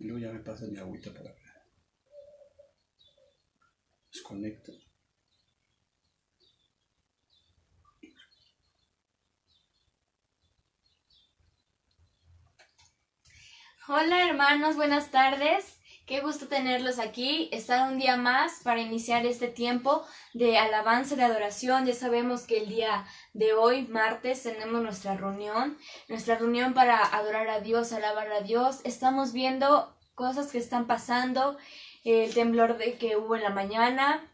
Y luego ya me pasa mi agüita para que desconecte. Hola hermanos, buenas tardes. Qué gusto tenerlos aquí, estar un día más para iniciar este tiempo de alabanza y de adoración. Ya sabemos que el día de hoy, martes, tenemos nuestra reunión para adorar a Dios, alabar a Dios. Estamos viendo cosas que están pasando, el temblor que hubo en la mañana.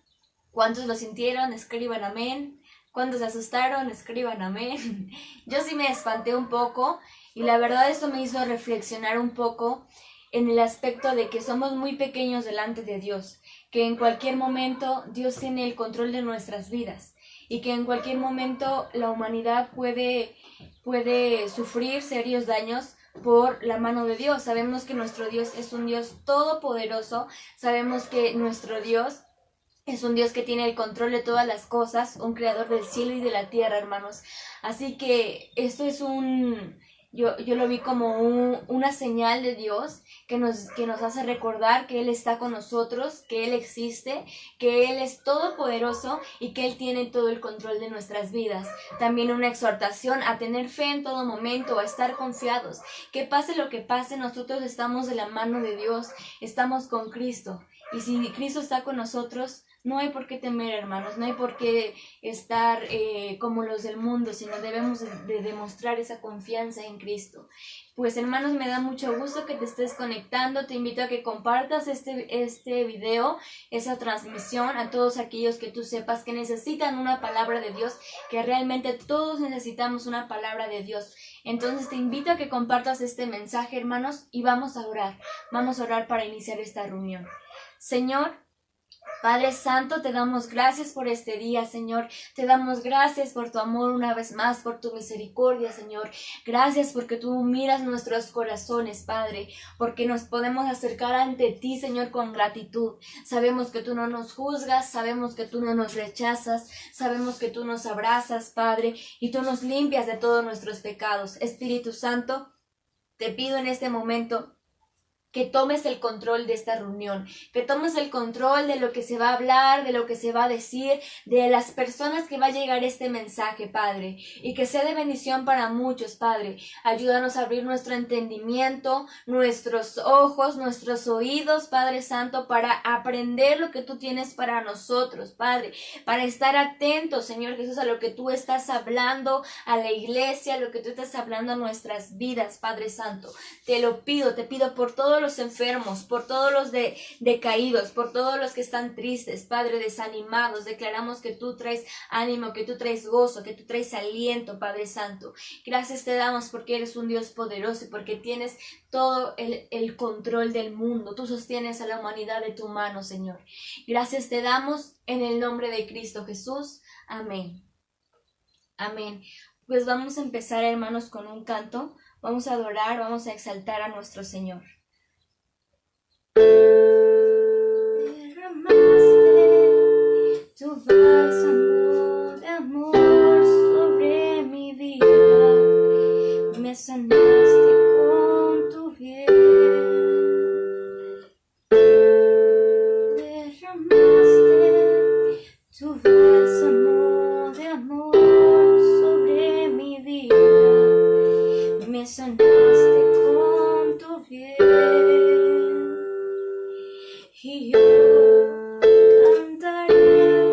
¿Cuántos lo sintieron? Escriban amén. ¿Cuántos se asustaron? Escriban amén. Yo sí me espanté un poco y la verdad eso me hizo reflexionar un poco en el aspecto de que somos muy pequeños delante de Dios, que en cualquier momento Dios tiene el control de nuestras vidas y que en cualquier momento la humanidad puede sufrir serios daños por la mano de Dios. Sabemos que nuestro Dios es un Dios todopoderoso, sabemos que nuestro Dios es un Dios que tiene el control de todas las cosas, un creador del cielo y de la tierra, hermanos. Así que esto es yo lo vi como una señal de Dios que nos hace recordar que Él está con nosotros, que Él existe, que Él es todopoderoso y que Él tiene todo el control de nuestras vidas. También una exhortación a tener fe en todo momento, a estar confiados. Que pase lo que pase, nosotros estamos de la mano de Dios, estamos con Cristo. Y si Cristo está con nosotros, no hay por qué temer, hermanos, no hay por qué estar como los del mundo, sino debemos de demostrar esa confianza en Cristo. Pues hermanos, me da mucho gusto que te estés conectando, te invito a que compartas este video, esa transmisión a todos aquellos que tú sepas que necesitan una palabra de Dios, que realmente todos necesitamos una palabra de Dios. Entonces te invito a que compartas este mensaje, hermanos, y vamos a orar para iniciar esta reunión. Señor, Padre Santo, te damos gracias por este día, Señor. Te damos gracias por tu amor una vez más, por tu misericordia, Señor. Gracias porque tú miras nuestros corazones, Padre, porque nos podemos acercar ante ti, Señor, con gratitud. Sabemos que tú no nos juzgas, sabemos que tú no nos rechazas, sabemos que tú nos abrazas, Padre, y tú nos limpias de todos nuestros pecados. Espíritu Santo, te pido en este momento que tomes el control de esta reunión, que tomes el control de lo que se va a hablar, de lo que se va a decir, de las personas que va a llegar este mensaje, Padre, y que sea de bendición para muchos, Padre. Ayúdanos a abrir nuestro entendimiento, nuestros ojos, nuestros oídos, Padre Santo, para aprender lo que tú tienes para nosotros, Padre, para estar atentos, Señor Jesús, a lo que tú estás hablando a la iglesia, a lo que tú estás hablando a nuestras vidas, Padre Santo. Te pido por todos los enfermos, por todos los decaídos, por todos los que están tristes, Padre, desanimados. Declaramos que tú traes ánimo, que tú traes gozo, que tú traes aliento, Padre Santo. Gracias te damos porque eres un Dios poderoso y porque tienes todo el control del mundo. Tú sostienes a la humanidad de tu mano, Señor. Gracias te damos en el nombre de Cristo Jesús. Amén. Amén. Pues vamos a empezar, hermanos, con un canto. Vamos a adorar, vamos a exaltar a nuestro Señor. Derramaste tu bálsamo de amor sobre mi vida, me sanaste con tu piel. Derramaste tu bálsamo de amor sobre mi vida, me sanaste con tu piel. Y yo cantaré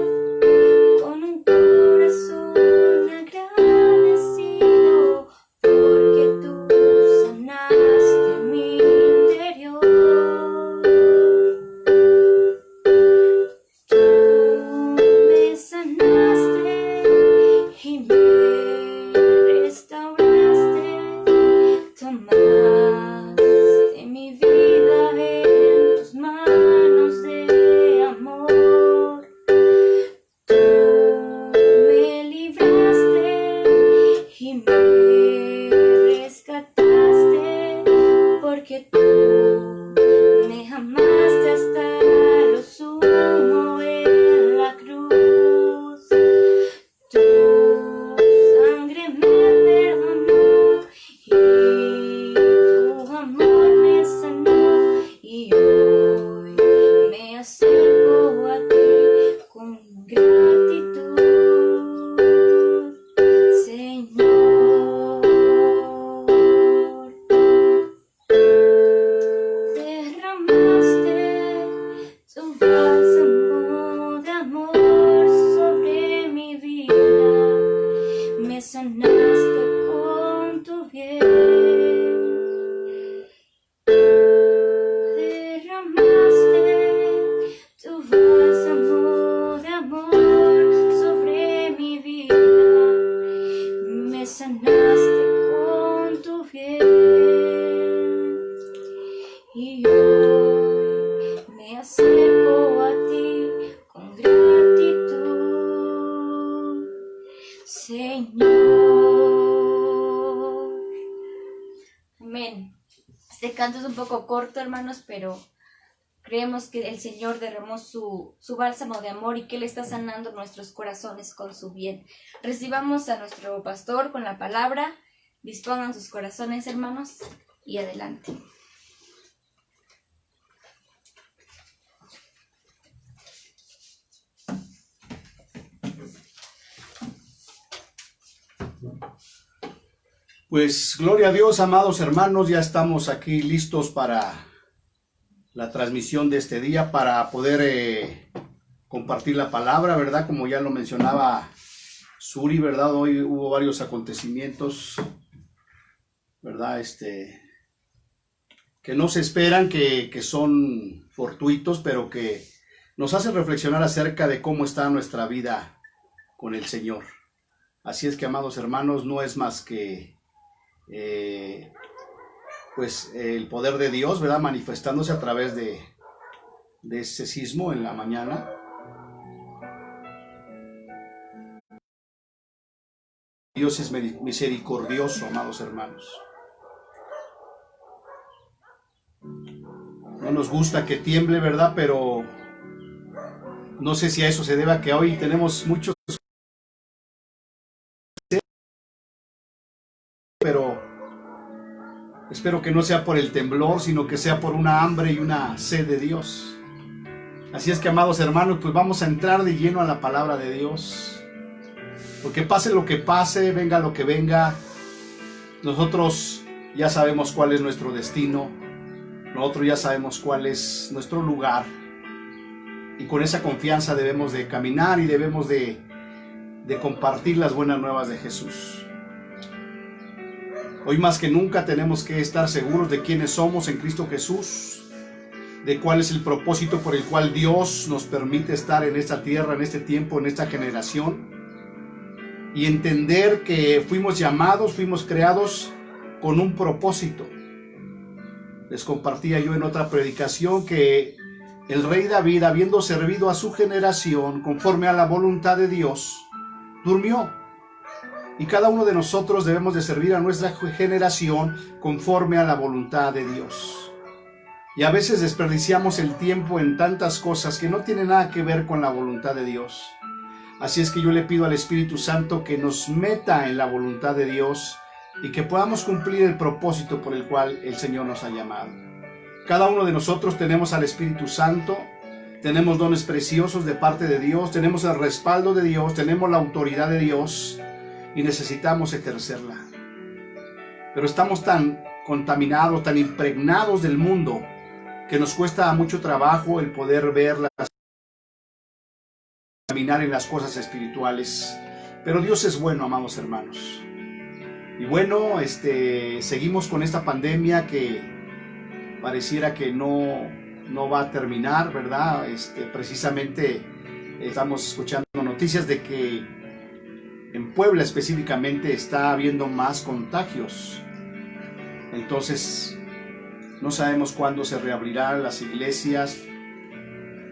con un corazón agradecido, porque tú sanaste mi interior. Tú me sanaste y me restauraste, tomaste mi vida en tus manos de amor. Tú me libraste y me rescataste, porque tú me amaste hasta lo sumo en la cruz. Tu sangre me perdonó y Y hoy me acerco a ti con gratitud, Señor. Amén. Este canto es un poco corto, hermanos, pero creemos que el Señor derramó su bálsamo de amor y que Él está sanando nuestros corazones con su bien. Recibamos a nuestro pastor con la palabra. Dispongan sus corazones, hermanos, y adelante. Pues gloria a Dios, amados hermanos, ya estamos aquí listos para la transmisión de este día, para poder compartir la palabra, ¿verdad? Como ya lo mencionaba Suri, ¿verdad? Hoy hubo varios acontecimientos, ¿verdad? Que no se esperan, que son fortuitos, pero que nos hacen reflexionar acerca de cómo está nuestra vida con el Señor. Así es que, amados hermanos, no es más que pues el poder de Dios, ¿verdad? Manifestándose a través de ese sismo en la mañana. Dios es misericordioso, amados hermanos. No nos gusta que tiemble, ¿verdad? Pero no sé si a eso se deba que hoy tenemos muchos, pero espero que no sea por el temblor, sino que sea por una hambre y una sed de Dios. Así es que, amados hermanos, pues vamos a entrar de lleno a la palabra de Dios. Porque pase lo que pase, venga lo que venga, nosotros ya sabemos cuál es nuestro destino, nosotros ya sabemos cuál es nuestro lugar. Y con esa confianza debemos de caminar y debemos de compartir las buenas nuevas de Jesús. Hoy más que nunca tenemos que estar seguros de quiénes somos en Cristo Jesús, de cuál es el propósito por el cual Dios nos permite estar en esta tierra, en este tiempo, en esta generación, y entender que fuimos llamados, fuimos creados con un propósito. Les compartía yo en otra predicación que el rey David, habiendo servido a su generación conforme a la voluntad de Dios, durmió. Y cada uno de nosotros debemos de servir a nuestra generación conforme a la voluntad de Dios. Y a veces desperdiciamos el tiempo en tantas cosas que no tienen nada que ver con la voluntad de Dios. Así es que yo le pido al Espíritu Santo que nos meta en la voluntad de Dios y que podamos cumplir el propósito por el cual el Señor nos ha llamado. Cada uno de nosotros tenemos al Espíritu Santo, tenemos dones preciosos de parte de Dios, tenemos el respaldo de Dios, tenemos la autoridad de Dios, y necesitamos ejercerla. Pero estamos tan contaminados, tan impregnados del mundo, que nos cuesta mucho trabajo el poder verlas, caminar en las cosas espirituales. Pero Dios es bueno, amados hermanos. Y bueno, seguimos con esta pandemia que pareciera que no va a terminar, ¿verdad? Precisamente estamos escuchando noticias de que en Puebla específicamente está habiendo más contagios. Entonces, no sabemos cuándo se reabrirán las iglesias,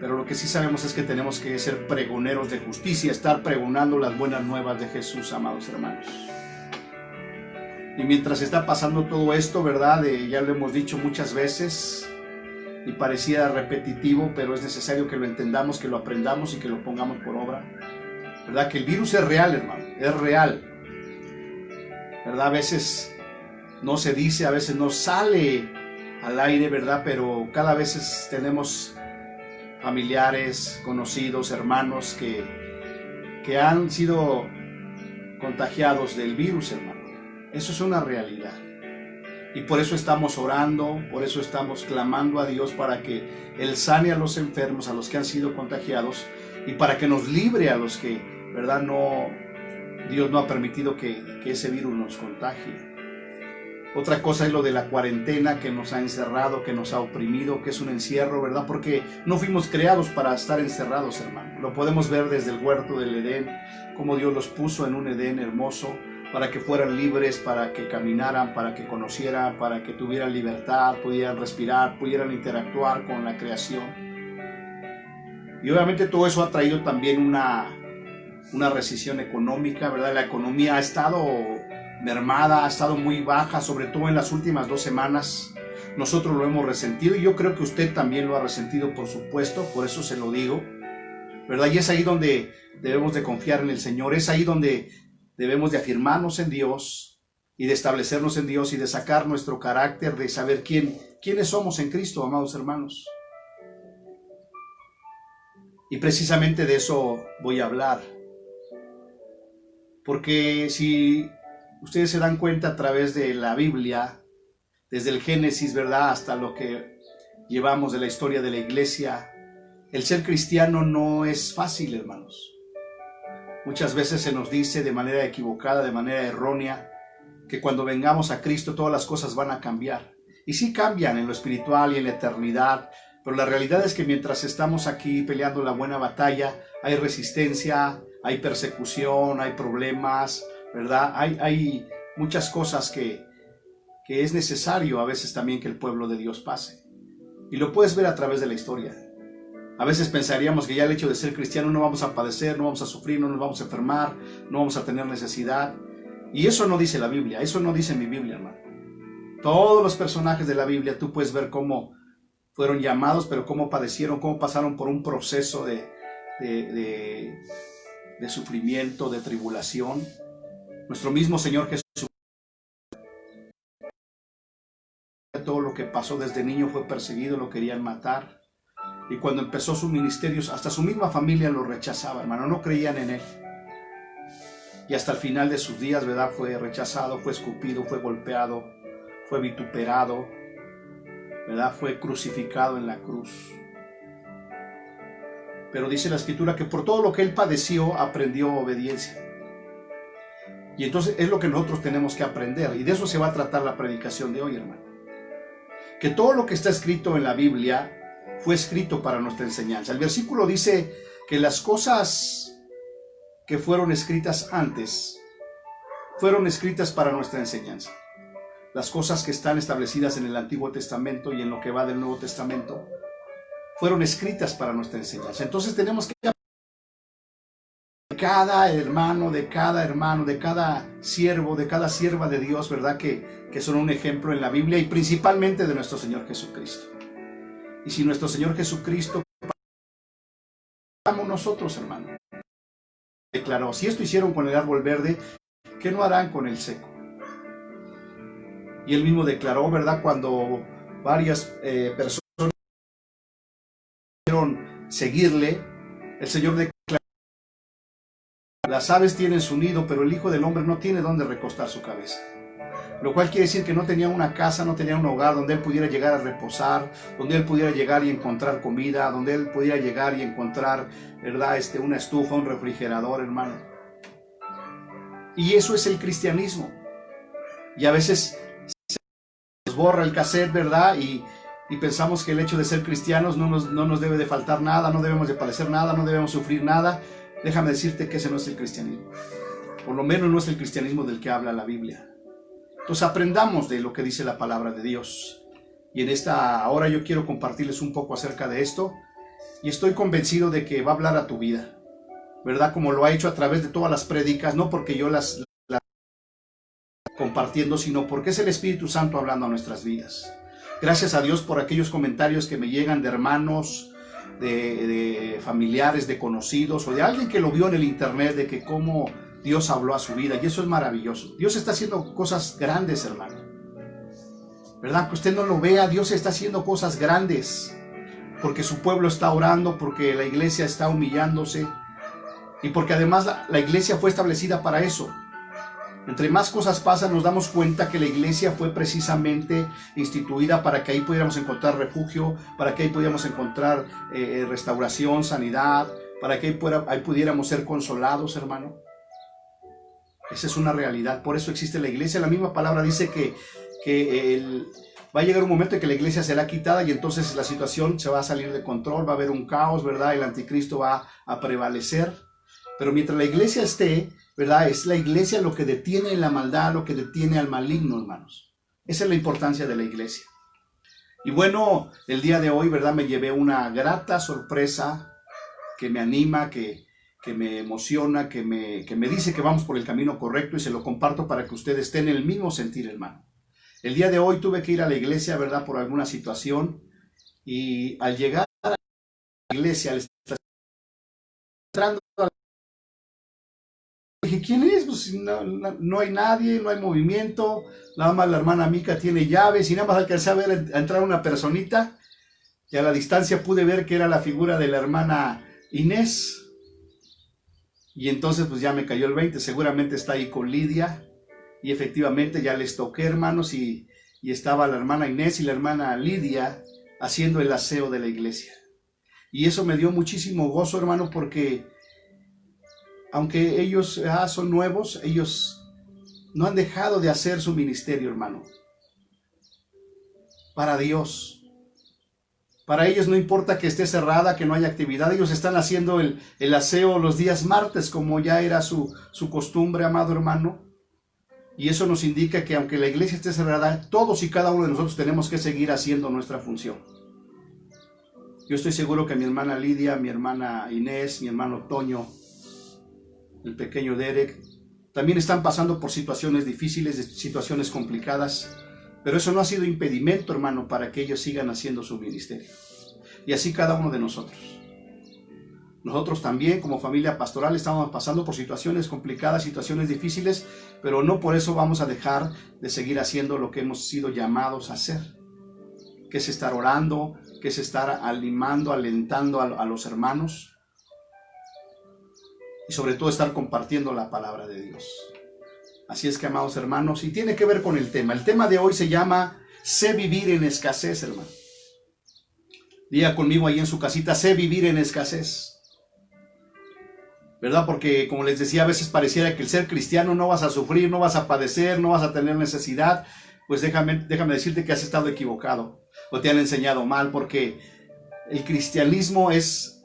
pero lo que sí sabemos es que tenemos que ser pregoneros de justicia, estar pregonando las buenas nuevas de Jesús, amados hermanos. Y mientras está pasando todo esto, ¿verdad? Ya lo hemos dicho muchas veces y parecía repetitivo, pero es necesario que lo entendamos, que lo aprendamos y que lo pongamos por obra. ¿Verdad? Que el virus es real, hermano, es real. ¿Verdad? A veces no se dice, a veces no sale al aire, ¿verdad? Pero cada vez tenemos familiares, conocidos, hermanos que han sido contagiados del virus, hermano. Eso es una realidad. Y por eso estamos orando, por eso estamos clamando a Dios para que Él sane a los enfermos, a los que han sido contagiados, y para que nos libre a los que, ¿verdad? Dios no ha permitido que ese virus nos contagie. Otra cosa es lo de la cuarentena que nos ha encerrado, que nos ha oprimido, que es un encierro, ¿verdad? Porque no fuimos creados para estar encerrados, hermano. Lo podemos ver desde el huerto del Edén, como Dios los puso en un Edén hermoso, para que fueran libres, para que caminaran, para que conocieran, para que tuvieran libertad, pudieran respirar, pudieran interactuar con la creación. Y obviamente todo eso ha traído también una recesión económica, ¿verdad? La economía ha estado mermada, ha estado muy baja, sobre todo en las últimas 2 semanas. Nosotros lo hemos resentido y yo creo que usted también lo ha resentido, por supuesto, por eso se lo digo, ¿verdad? Y es ahí donde debemos de confiar en el Señor, es ahí donde debemos de afirmarnos en Dios y de establecernos en Dios y de sacar nuestro carácter, de saber quiénes somos en Cristo, amados hermanos. Y precisamente de eso voy a hablar. Porque si ustedes se dan cuenta a través de la Biblia, desde el Génesis, ¿verdad?, hasta lo que llevamos de la historia de la iglesia, el ser cristiano no es fácil, hermanos. Muchas veces se nos dice de manera equivocada, de manera errónea, que cuando vengamos a Cristo todas las cosas van a cambiar. Y sí cambian en lo espiritual y en la eternidad, pero la realidad es que mientras estamos aquí peleando la buena batalla, hay resistencia, hay persecución, hay problemas, ¿verdad? Hay muchas cosas que es necesario a veces también que el pueblo de Dios pase. Y lo puedes ver a través de la historia. A veces pensaríamos que ya el hecho de ser cristiano no vamos a padecer, no vamos a sufrir, no nos vamos a enfermar, no vamos a tener necesidad. Y eso no dice la Biblia, eso no dice mi Biblia, hermano. Todos los personajes de la Biblia tú puedes ver cómo fueron llamados, pero cómo padecieron, cómo pasaron por un proceso de sufrimiento, de tribulación. Nuestro mismo Señor Jesús, todo lo que pasó desde niño, fue perseguido, lo querían matar. Y cuando empezó sus ministerios, hasta su misma familia lo rechazaba, hermano, no creían en él. Y hasta el final de sus días, ¿verdad?, fue rechazado, fue escupido, fue golpeado, fue vituperado, ¿verdad?, fue crucificado en la cruz. Pero dice la Escritura que por todo lo que él padeció, aprendió obediencia. Y entonces es lo que nosotros tenemos que aprender. Y de eso se va a tratar la predicación de hoy, hermano. Que todo lo que está escrito en la Biblia fue escrito para nuestra enseñanza. El versículo dice que las cosas que fueron escritas antes fueron escritas para nuestra enseñanza. Las cosas que están establecidas en el Antiguo Testamento y en lo que va del Nuevo Testamento fueron escritas para nuestra enseñanza. Entonces tenemos que cada hermano, de cada siervo, de cada sierva de Dios, ¿verdad?, que son un ejemplo en la Biblia y principalmente de nuestro Señor Jesucristo. Y si nuestro Señor Jesucristo, vamos nosotros, hermano, declaró, si esto hicieron con el árbol verde, ¿qué no harán con el seco? Y él mismo declaró, ¿verdad?, cuando varias personas quisieron seguirle, el Señor declaró, las aves tienen su nido, pero el Hijo del Hombre no tiene dónde recostar su cabeza. Lo cual quiere decir que no tenía una casa, no tenía un hogar donde él pudiera llegar a reposar, donde él pudiera llegar y encontrar comida, donde él pudiera llegar y encontrar, ¿verdad?, una estufa, un refrigerador, hermano. Y eso es el cristianismo. Y a veces se nos borra el cassette, ¿verdad? Y pensamos que el hecho de ser cristianos no nos debe de faltar nada, no debemos de padecer nada, no debemos sufrir nada. Déjame decirte que ese no es el cristianismo. Por lo menos no es el cristianismo del que habla la Biblia. Entonces aprendamos de lo que dice la palabra de Dios. Y en esta hora yo quiero compartirles un poco acerca de esto. Y estoy convencido de que va a hablar a tu vida, ¿verdad? Como lo ha hecho a través de todas las prédicas, no porque yo las compartiendo, sino porque es el Espíritu Santo hablando a nuestras vidas. Gracias a Dios por aquellos comentarios que me llegan de hermanos, de familiares, de conocidos, o de alguien que lo vio en el internet, de que cómo Dios habló a su vida, y eso es maravilloso. Dios está haciendo cosas grandes, hermano. ¿Verdad? Que usted no lo vea, Dios está haciendo cosas grandes, porque su pueblo está orando, porque la iglesia está humillándose, y porque además la iglesia fue establecida para eso. Entre más cosas pasan, nos damos cuenta que la iglesia fue precisamente instituida para que ahí pudiéramos encontrar refugio, para que ahí pudiéramos encontrar restauración, sanidad, para que ahí pudiéramos ser consolados, hermano. Esa es una realidad, por eso existe la iglesia. La misma palabra dice que va a llegar un momento en que la iglesia será quitada y entonces la situación se va a salir de control, va a haber un caos, ¿verdad? El anticristo va a prevalecer. Pero mientras la iglesia esté, ¿verdad? Es la iglesia lo que detiene la maldad, lo que detiene al maligno, hermanos. Esa es la importancia de la iglesia. Y bueno, el día de hoy, ¿verdad? Me llevé una grata sorpresa que me anima, que me emociona, que me dice que vamos por el camino correcto, y se lo comparto para que ustedes estén en el mismo sentir, hermano. El día de hoy tuve que ir a la iglesia, ¿verdad? Por alguna situación, y al llegar a la iglesia, entrando a la... dije, ¿quién es? Pues no hay nadie, no hay movimiento, nada más la hermana Mica tiene llaves, y nada más alcancé a ver a entrar una personita, y a la distancia pude ver que era la figura de la hermana Inés. Y entonces pues ya me cayó el 20, seguramente está ahí con Lidia, y efectivamente ya les toqué, hermanos, y estaba la hermana Inés y la hermana Lidia haciendo el aseo de la iglesia. Y eso me dio muchísimo gozo, hermano, porque aunque ellos son nuevos, ellos no han dejado de hacer su ministerio, hermano, para Dios. Para ellos no importa que esté cerrada, que no haya actividad, ellos están haciendo el aseo los días martes, como ya era su costumbre, amado hermano. Y eso nos indica que aunque la iglesia esté cerrada, todos y cada uno de nosotros tenemos que seguir haciendo nuestra función. Yo estoy seguro que mi hermana Lidia, mi hermana Inés, mi hermano Toño, el pequeño Derek, también están pasando por situaciones difíciles, situaciones complicadas. Pero eso no ha sido impedimento, hermano, para que ellos sigan haciendo su ministerio. Y así cada uno de nosotros. Nosotros también, como familia pastoral, estamos pasando por situaciones complicadas, situaciones difíciles, pero no por eso vamos a dejar de seguir haciendo lo que hemos sido llamados a hacer. Que es estar orando, que es estar animando, alentando a los hermanos. Y sobre todo estar compartiendo la palabra de Dios. Así es que, amados hermanos, y tiene que ver con el tema. El tema de hoy se llama Sé vivir en escasez, hermano. Diga conmigo ahí en su casita, sé vivir en escasez. ¿Verdad? Porque, como les decía, a veces pareciera que el ser cristiano no vas a sufrir, no vas a padecer, no vas a tener necesidad. Pues déjame decirte que has estado equivocado o te han enseñado mal, porque el cristianismo es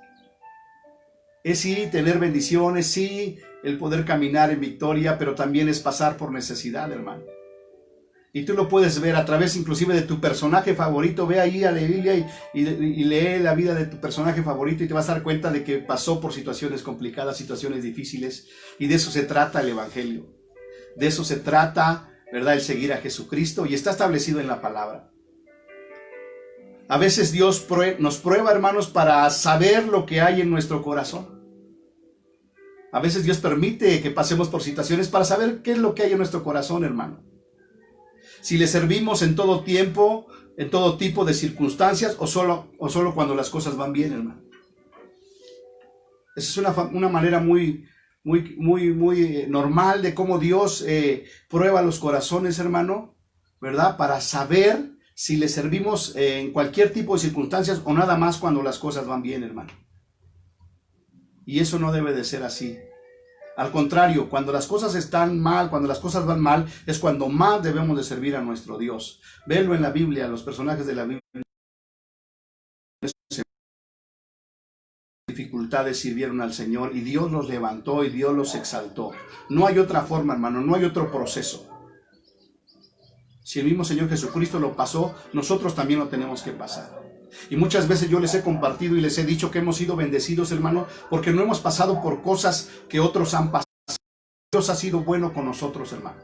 sí tener bendiciones, sí el poder caminar en victoria, pero también es pasar por necesidad, hermano. Y tú lo puedes ver a través inclusive de tu personaje favorito. Ve ahí a la Biblia y lee la vida de tu personaje favorito y te vas a dar cuenta de que pasó por situaciones complicadas, situaciones difíciles. Y de eso se trata el Evangelio. De eso se trata, ¿verdad? El seguir a Jesucristo, y está establecido en la palabra. A veces Dios nos prueba, hermanos, para saber lo que hay en nuestro corazón. A veces Dios permite que pasemos por situaciones para saber qué es lo que hay en nuestro corazón, hermano. Si le servimos en todo tiempo, en todo tipo de circunstancias, o solo cuando las cosas van bien, hermano. Esa es una manera muy normal de cómo Dios prueba los corazones, hermano, ¿verdad? Para saber si le servimos en cualquier tipo de circunstancias o nada más cuando las cosas van bien, hermano. Y eso no debe de ser así. Al contrario, cuando las cosas están mal, cuando las cosas van mal, es cuando más debemos de servir a nuestro Dios. Véanlo en la Biblia, los personajes de la Biblia. Dificultades sirvieron al Señor y Dios los levantó y Dios los exaltó. No hay otra forma, hermano, no hay otro proceso. Si el mismo Señor Jesucristo lo pasó, nosotros también lo tenemos que pasar. Y muchas veces yo les he compartido y les he dicho que hemos sido bendecidos, hermano, porque no hemos pasado por cosas que otros han pasado. Dios ha sido bueno con nosotros, hermano.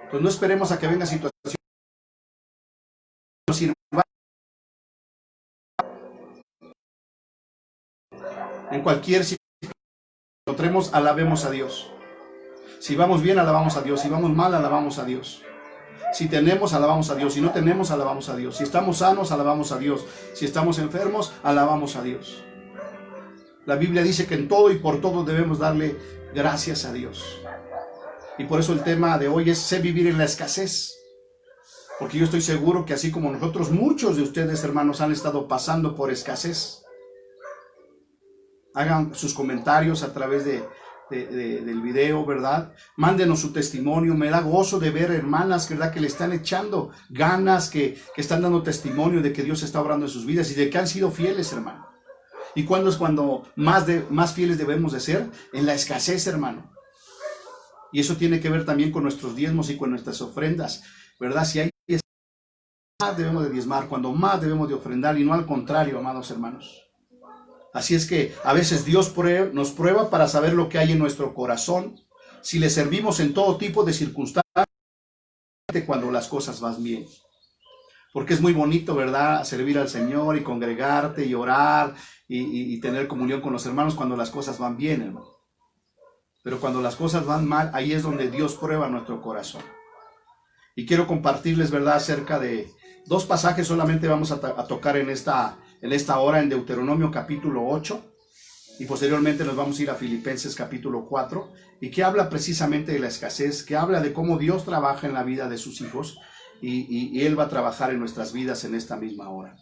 Pues no esperemos a que venga situaciones. En cualquier situación que encontremos, alabemos a Dios. Si vamos bien, alabamos a Dios. Si vamos mal, alabamos a Dios. Si tenemos, alabamos a Dios. Si no tenemos, alabamos a Dios. Si estamos sanos, alabamos a Dios. Si estamos enfermos, alabamos a Dios. La Biblia dice que en todo y por todo debemos darle gracias a Dios. Y por eso el tema de hoy es sé vivir en la escasez. Porque yo estoy seguro que así como nosotros, muchos de ustedes, hermanos, han estado pasando por escasez. Hagan sus comentarios a través del video, ¿verdad? Mándenos su testimonio. Me da gozo de ver hermanas, ¿verdad?, que le están echando ganas, que están dando testimonio de que Dios está obrando en sus vidas y de que han sido fieles, hermano. ¿Y cuándo es cuando más fieles debemos de ser? En la escasez, hermano. Y eso tiene que ver también con nuestros diezmos y con nuestras ofrendas, ¿verdad? Si hay más debemos de diezmar, cuando más debemos de ofrendar y no al contrario, amados hermanos. Así es que a veces Dios nos prueba para saber lo que hay en nuestro corazón, si le servimos en todo tipo de circunstancias, cuando las cosas van bien. Porque es muy bonito, ¿verdad? Servir al Señor y congregarte y orar y tener comunión con los hermanos cuando las cosas van bien, hermano. Pero cuando las cosas van mal, ahí es donde Dios prueba nuestro corazón. Y quiero compartirles, ¿verdad?, acerca de 2 pasajes solamente vamos a tocar en esta hora, en Deuteronomio capítulo 8, y posteriormente nos vamos a ir a Filipenses capítulo 4, y que habla precisamente de la escasez, que habla de cómo Dios trabaja en la vida de sus hijos, y Él va a trabajar en nuestras vidas en esta misma hora.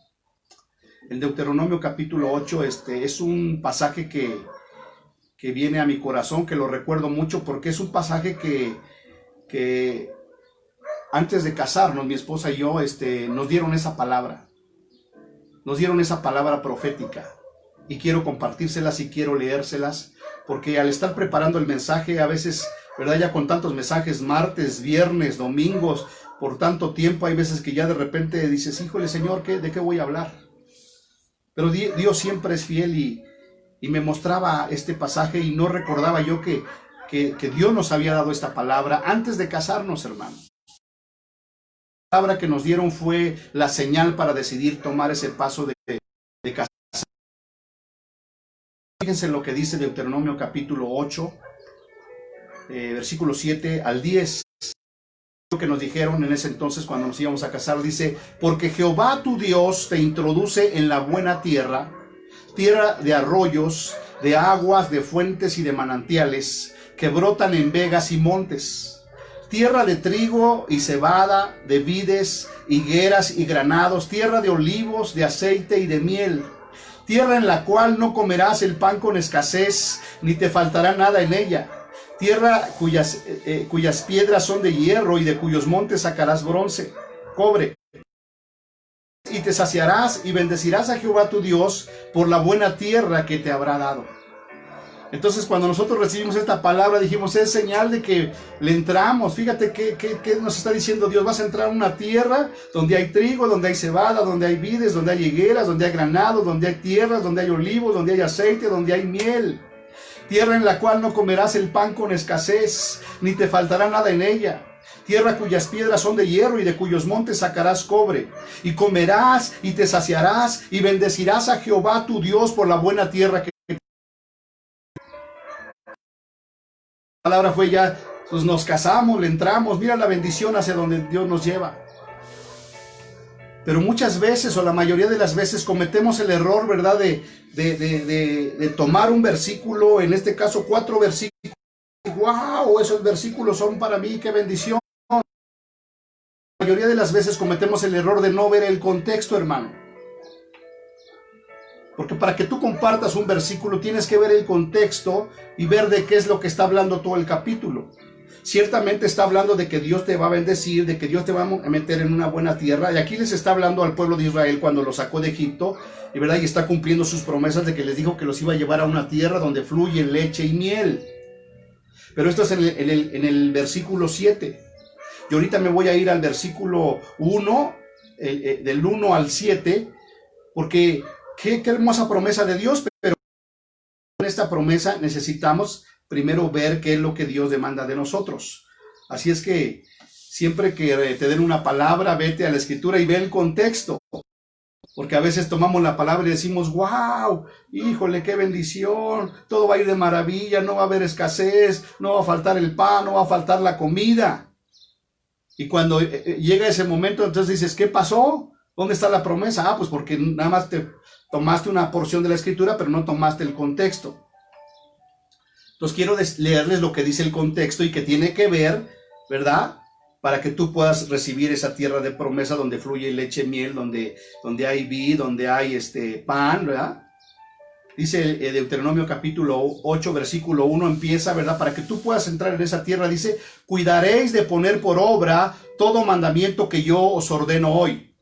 En Deuteronomio capítulo 8, es un pasaje que viene a mi corazón, que lo recuerdo mucho, porque es un pasaje que antes de casarnos, mi esposa y yo, nos dieron esa palabra. Nos dieron esa palabra profética. Y quiero compartírselas y quiero leérselas, porque al estar preparando el mensaje, a veces, ¿verdad?, ya con tantos mensajes, martes, viernes, domingos, por tanto tiempo, hay veces que ya de repente dices, híjole, Señor, ¿de qué voy a hablar? Pero Dios siempre es fiel y me mostraba este pasaje y no recordaba yo que Dios nos había dado esta palabra antes de casarnos, hermano. La palabra que nos dieron fue la señal para decidir tomar ese paso de casarnos. Fíjense lo que dice Deuteronomio capítulo 8, versículo 7 al 10. Lo que nos dijeron en ese entonces cuando nos íbamos a casar, dice, porque Jehová tu Dios te introduce en la buena tierra, tierra de arroyos, de aguas, de fuentes y de manantiales, que brotan en vegas y montes, tierra de trigo y cebada, de vides, higueras y granados, tierra de olivos, de aceite y de miel, tierra en la cual no comerás el pan con escasez, ni te faltará nada en ella, tierra cuyas piedras son de hierro y de cuyos montes sacarás bronce, cobre. Y te saciarás y bendecirás a Jehová tu Dios por la buena tierra que te habrá dado. Entonces, cuando nosotros recibimos esta palabra, dijimos, es señal de que le entramos. Fíjate qué nos está diciendo Dios. Vas a entrar a una tierra donde hay trigo, donde hay cebada, donde hay vides, donde hay higueras, donde hay granados, donde hay tierras, donde hay olivos, donde hay aceite, donde hay miel. Tierra en la cual no comerás el pan con escasez, ni te faltará nada en ella. Tierra cuyas piedras son de hierro y de cuyos montes sacarás cobre. Y comerás y te saciarás y bendecirás a Jehová tu Dios por la buena tierra que te... La palabra fue ya, pues nos casamos, le entramos, mira la bendición hacia donde Dios nos lleva. Pero muchas veces, o la mayoría de las veces, cometemos el error, ¿verdad?, de tomar un versículo, en este caso 4 versículos. ¡Wow! Esos versículos son para mí, qué bendición. La mayoría de las veces cometemos el error de no ver el contexto, hermano. Porque para que tú compartas un versículo tienes que ver el contexto y ver de qué es lo que está hablando todo el capítulo. Ciertamente está hablando de que Dios te va a bendecir, de que Dios te va a meter en una buena tierra. Y aquí les está hablando al pueblo de Israel cuando lo sacó de Egipto, y verdad, y está cumpliendo sus promesas de que les dijo que los iba a llevar a una tierra donde fluye leche y miel. Pero esto es en el versículo 7. Y ahorita me voy a ir al versículo 1, del 1 al 7, porque qué hermosa promesa de Dios, pero en esta promesa necesitamos primero ver qué es lo que Dios demanda de nosotros. Así es que siempre que te den una palabra, vete a la escritura y ve el contexto. Porque a veces tomamos la palabra y decimos, wow, híjole, qué bendición, todo va a ir de maravilla, no va a haber escasez, no va a faltar el pan, no va a faltar la comida. Y cuando llega ese momento, entonces dices, ¿qué pasó? ¿Dónde está la promesa? Ah, pues porque nada más te tomaste una porción de la escritura, pero no tomaste el contexto. Entonces quiero leerles lo que dice el contexto y que tiene que ver, ¿verdad?, para que tú puedas recibir esa tierra de promesa donde fluye leche y miel, donde hay vid, donde hay pan, ¿verdad? Dice Deuteronomio capítulo 8, versículo 1, empieza, ¿verdad? Para que tú puedas entrar en esa tierra, dice, cuidaréis de poner por obra todo mandamiento que yo os ordeno hoy.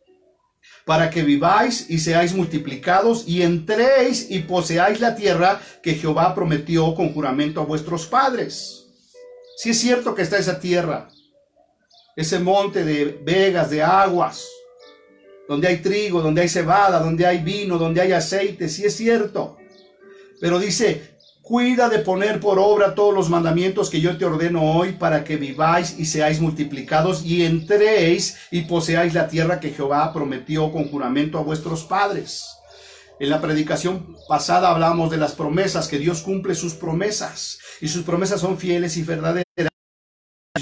para que viváis y seáis multiplicados y entréis y poseáis la tierra que Jehová prometió con juramento a vuestros padres. Sí es cierto que está esa tierra, ese monte de vegas, de aguas, donde hay trigo, donde hay cebada, donde hay vino, donde hay aceite, sí es cierto. Pero dice, cuida de poner por obra todos los mandamientos que yo te ordeno hoy para que viváis y seáis multiplicados y entréis y poseáis la tierra que Jehová prometió con juramento a vuestros padres. En la predicación pasada hablamos de las promesas, que Dios cumple sus promesas y sus promesas son fieles y verdaderas.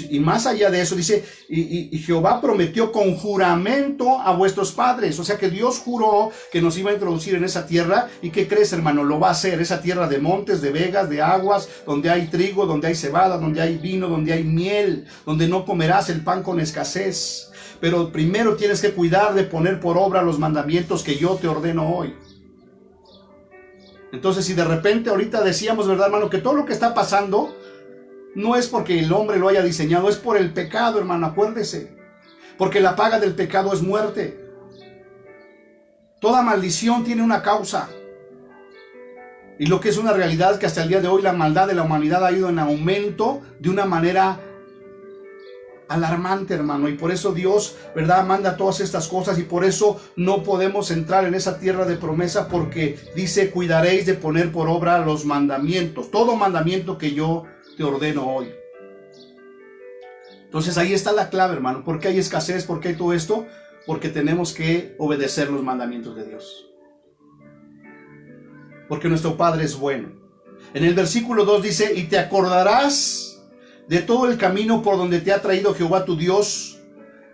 Y más allá de eso dice, y Jehová prometió con juramento a vuestros padres. O sea que Dios juró que nos iba a introducir en esa tierra. ¿Y qué crees, hermano? Lo va a hacer. Esa tierra de montes, de vegas, de aguas, donde hay trigo, donde hay cebada, donde hay vino, donde hay miel, donde no comerás el pan con escasez. Pero primero tienes que cuidar de poner por obra los mandamientos que yo te ordeno hoy. Entonces, si de repente ahorita decíamos, ¿verdad, hermano? Que todo lo que está pasando no es porque el hombre lo haya diseñado, es por el pecado, hermano, acuérdese. Porque la paga del pecado es muerte. Toda maldición tiene una causa. Y lo que es una realidad es que hasta el día de hoy la maldad de la humanidad ha ido en aumento de una manera alarmante, hermano. Y por eso Dios, ¿verdad?, manda todas estas cosas. Y por eso no podemos entrar en esa tierra de promesa, porque dice, cuidaréis de poner por obra los mandamientos. Todo mandamiento que yo te ordeno hoy. Entonces ahí está la clave, hermano. ¿Por qué hay escasez? ¿Por qué hay todo esto? Porque tenemos que obedecer los mandamientos de Dios. Porque nuestro Padre es bueno. En el versículo 2 dice, y te acordarás de todo el camino por donde te ha traído Jehová tu Dios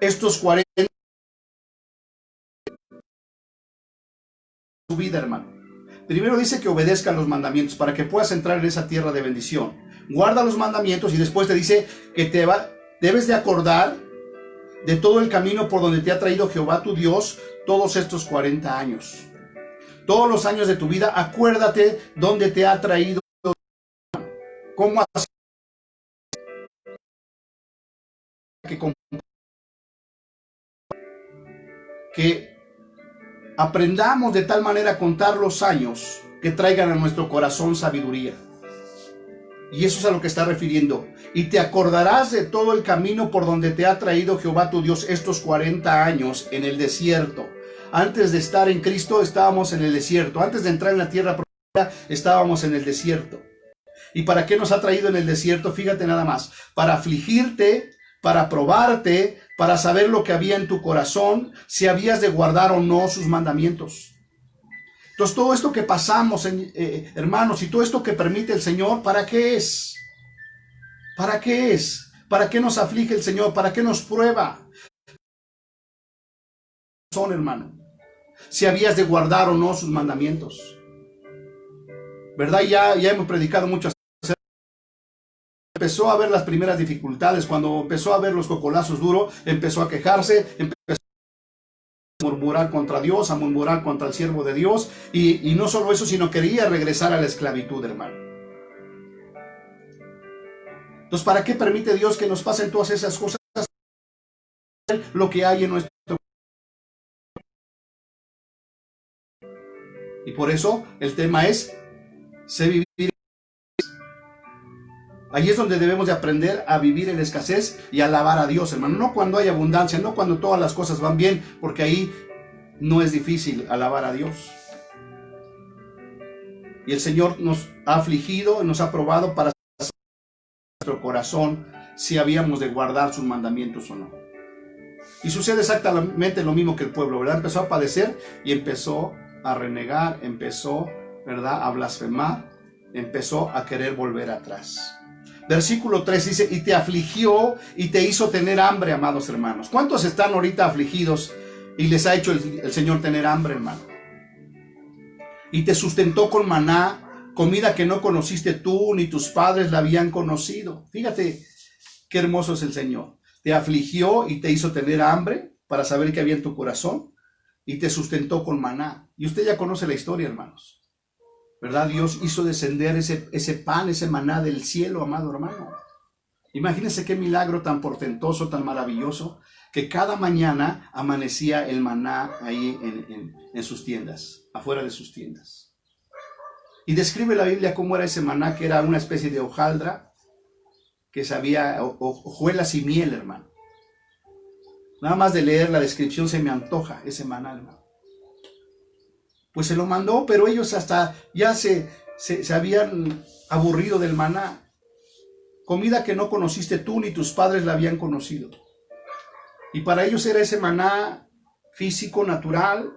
estos 40 años de tu vida, hermano. Primero dice que obedezcan los mandamientos para que puedas entrar en esa tierra de bendición. Guarda los mandamientos y después te dice que debes de acordar de todo el camino por donde te ha traído Jehová tu Dios todos estos 40 años. Todos los años de tu vida, acuérdate dónde te ha traído, cómo has que aprendamos de tal manera a contar los años que traigan a nuestro corazón sabiduría. Y eso es a lo que está refiriendo. Y te acordarás de todo el camino por donde te ha traído Jehová tu Dios estos 40 años en el desierto. Antes de estar en Cristo estábamos en el desierto. Antes de entrar en la tierra prometida estábamos en el desierto. ¿Y para qué nos ha traído en el desierto? Fíjate nada más. Para afligirte, para probarte, para saber lo que había en tu corazón, si habías de guardar o no sus mandamientos. Entonces todo esto que pasamos, hermanos, y todo esto que permite el Señor, ¿para qué es? ¿Para qué es? ¿Para qué nos aflige el Señor? ¿Para qué nos prueba? Son, hermano, si habías de guardar o no sus mandamientos. ¿Verdad? Ya hemos predicado mucho. Empezó a ver las primeras dificultades, cuando empezó a ver los cocolazos duros, empezó a quejarse, empezó a murmurar contra Dios, a murmurar contra el siervo de Dios, y no solo eso, sino quería regresar a la esclavitud, hermano. Entonces, ¿para qué permite Dios que nos pasen todas esas cosas? Lo que hay en nuestro... Y por eso el tema es, sé vivir. Ahí es donde debemos de aprender a vivir en escasez y alabar a Dios, hermano. No cuando hay abundancia, no cuando todas las cosas van bien, porque ahí no es difícil alabar a Dios. Y el Señor nos ha afligido, nos ha probado para saber nuestro corazón si habíamos de guardar sus mandamientos o no. Y sucede exactamente lo mismo que el pueblo, ¿verdad? Empezó a padecer y empezó a renegar, empezó, ¿verdad?, a blasfemar, empezó a querer volver atrás. Versículo 3 dice, y te afligió y te hizo tener hambre, amados hermanos. ¿Cuántos están ahorita afligidos y les ha hecho el Señor tener hambre, hermano? Y te sustentó con maná, comida que no conociste tú ni tus padres la habían conocido. Fíjate qué hermoso es el Señor. Te afligió y te hizo tener hambre para saber qué había en tu corazón, y te sustentó con maná. Y usted ya conoce la historia, hermanos, ¿verdad? Dios hizo descender ese pan, ese maná del cielo, amado hermano. Imagínense qué milagro tan portentoso, tan maravilloso, que cada mañana amanecía el maná ahí en sus tiendas, afuera de sus tiendas. Y describe la Biblia cómo era ese maná, que era una especie de hojaldra, que sabía hojuelas y miel, hermano. Nada más de leer la descripción se me antoja ese maná, hermano. Pues se lo mandó, pero ellos hasta ya se habían aburrido del maná. Comida que no conociste tú ni tus padres la habían conocido. Y para ellos era ese maná físico, natural.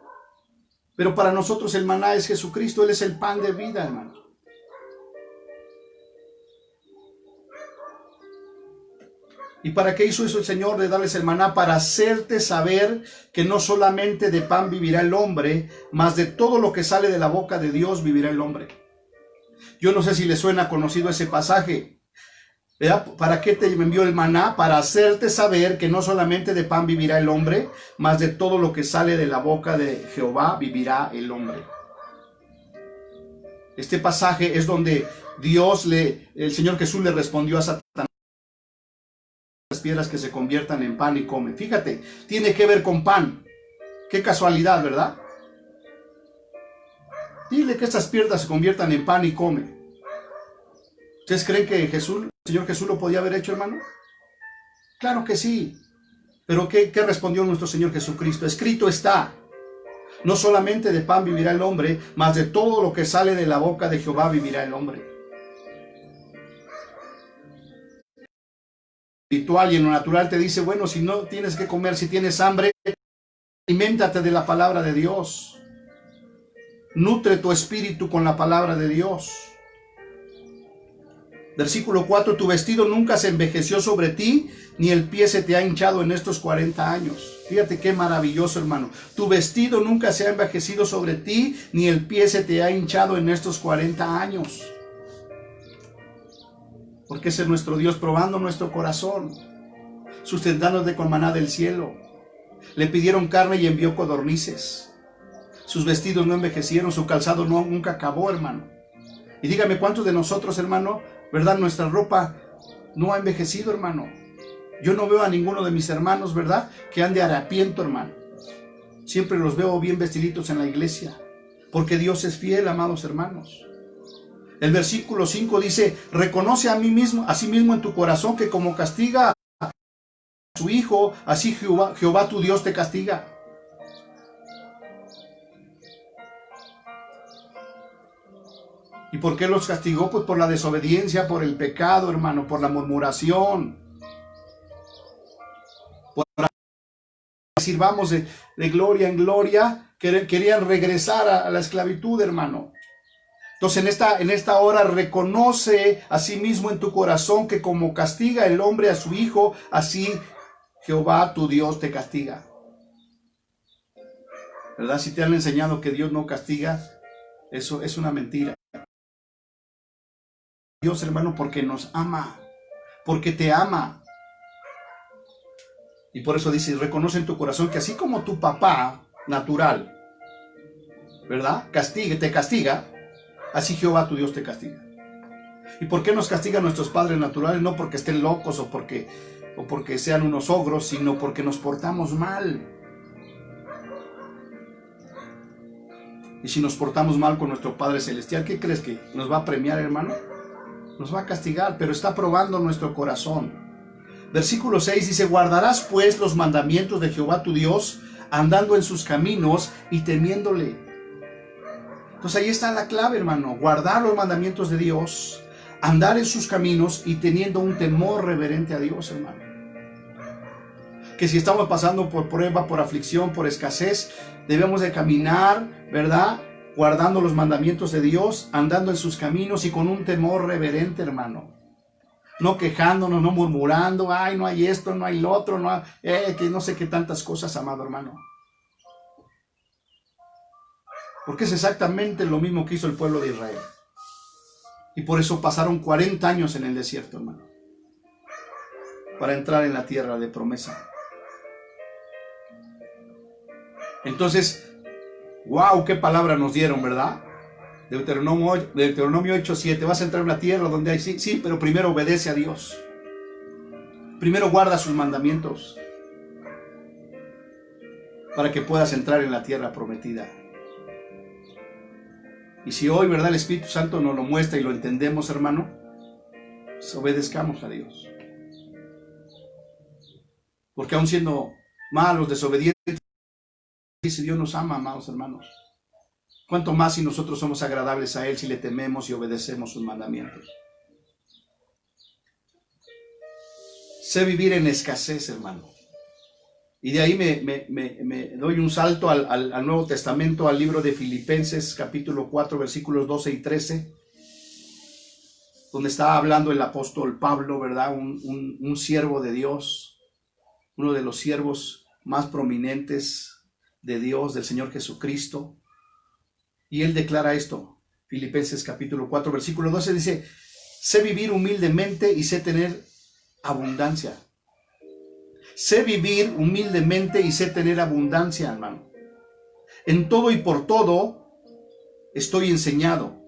Pero para nosotros el maná es Jesucristo. Él es el pan de vida, hermano. ¿Y para qué hizo eso el Señor de darles el maná? Para hacerte saber que no solamente de pan vivirá el hombre, mas de todo lo que sale de la boca de Dios vivirá el hombre. Yo no sé si le suena conocido ese pasaje. ¿Verdad? ¿Para qué te envió el maná? Para hacerte saber que no solamente de pan vivirá el hombre, mas de todo lo que sale de la boca de Jehová vivirá el hombre. Este pasaje es donde el Señor Jesús le respondió a Satanás: las piedras que se conviertan en pan y come. Fíjate, tiene que ver con pan. Qué casualidad, ¿verdad? Dile que estas piedras se conviertan en pan y come. ¿Ustedes creen que el Señor Jesús lo podía haber hecho, hermano? Claro que sí. Pero ¿qué respondió nuestro Señor Jesucristo? Escrito está: no solamente de pan vivirá el hombre, mas de todo lo que sale de la boca de Jehová vivirá el hombre. Espiritual y en lo natural te dice, bueno, si no tienes que comer, si tienes hambre, aliméntate de la palabra de Dios. Nutre tu espíritu con la palabra de Dios. Versículo 4, tu vestido nunca se envejeció sobre ti, ni el pie se te ha hinchado en estos 40 años. Fíjate qué maravilloso, hermano. Tu vestido nunca se ha envejecido sobre ti, ni el pie se te ha hinchado en estos 40 años. Porque ese es nuestro Dios probando nuestro corazón, sustentándote con maná del cielo. Le pidieron carne y envió codornices. Sus vestidos no envejecieron, su calzado nunca acabó, hermano. Y dígame, ¿cuántos de nosotros, hermano, verdad, nuestra ropa no ha envejecido, hermano? Yo no veo a ninguno de mis hermanos, verdad, que ande harapiento, hermano. Siempre los veo bien vestiditos en la iglesia, porque Dios es fiel, amados hermanos. El versículo 5 dice, reconoce a sí mismo en tu corazón que como castiga a su hijo, así Jehová tu Dios te castiga. ¿Y por qué los castigó? Pues por la desobediencia, por el pecado, hermano, por la murmuración. Por decir, vamos de gloria en gloria, querían regresar a la esclavitud, hermano. Entonces en esta hora reconoce a sí mismo en tu corazón que como castiga el hombre a su hijo, así Jehová tu Dios te castiga. ¿Verdad? Si te han enseñado que Dios no castiga, eso es una mentira. Dios, hermano, porque nos ama, porque te ama. Y por eso dice, reconoce en tu corazón que así como tu papá natural, ¿verdad? Te castiga, así Jehová tu Dios te castiga. ¿Y por qué nos castigan nuestros padres naturales? No porque estén locos o porque sean unos ogros, sino porque nos portamos mal. Y si nos portamos mal con nuestro Padre Celestial, ¿qué crees que nos va a premiar, hermano? Nos va a castigar, pero está probando nuestro corazón. Versículo 6 dice, guardarás pues los mandamientos de Jehová tu Dios, andando en sus caminos y temiéndole. Entonces ahí está la clave, hermano, guardar los mandamientos de Dios, andar en sus caminos y teniendo un temor reverente a Dios, hermano. Que si estamos pasando por prueba, por aflicción, por escasez, debemos de caminar, ¿verdad?, guardando los mandamientos de Dios, andando en sus caminos y con un temor reverente, hermano. No quejándonos, no murmurando, ay, no hay esto, no hay lo otro, que no sé qué tantas cosas, amado hermano. Porque es exactamente lo mismo que hizo el pueblo de Israel. Y por eso pasaron 40 años en el desierto, hermano, para entrar en la tierra de promesa. Entonces, wow, qué palabra nos dieron, ¿verdad? Deuteronomio 8:7, vas a entrar en una tierra donde hay, sí, pero primero obedece a Dios. Primero guarda sus mandamientos. para que puedas entrar en la tierra prometida. Y si hoy, ¿verdad?, el Espíritu Santo nos lo muestra y lo entendemos, hermano, pues obedezcamos a Dios. Porque aun siendo malos, desobedientes, si Dios nos ama, amados hermanos, cuánto más si nosotros somos agradables a Él, si le tememos y obedecemos sus mandamientos. Sé vivir en escasez, hermano. Y de ahí me doy un salto al Nuevo Testamento, al libro de Filipenses, capítulo 4, versículos 12 y 13, donde está hablando el apóstol Pablo, ¿verdad? Un siervo de Dios, uno de los siervos más prominentes de Dios, del Señor Jesucristo. Y él declara esto, Filipenses capítulo 4, versículo 12, dice: sé vivir humildemente y sé tener abundancia. Sé vivir humildemente y sé tener abundancia, hermano. En todo y por todo estoy enseñado,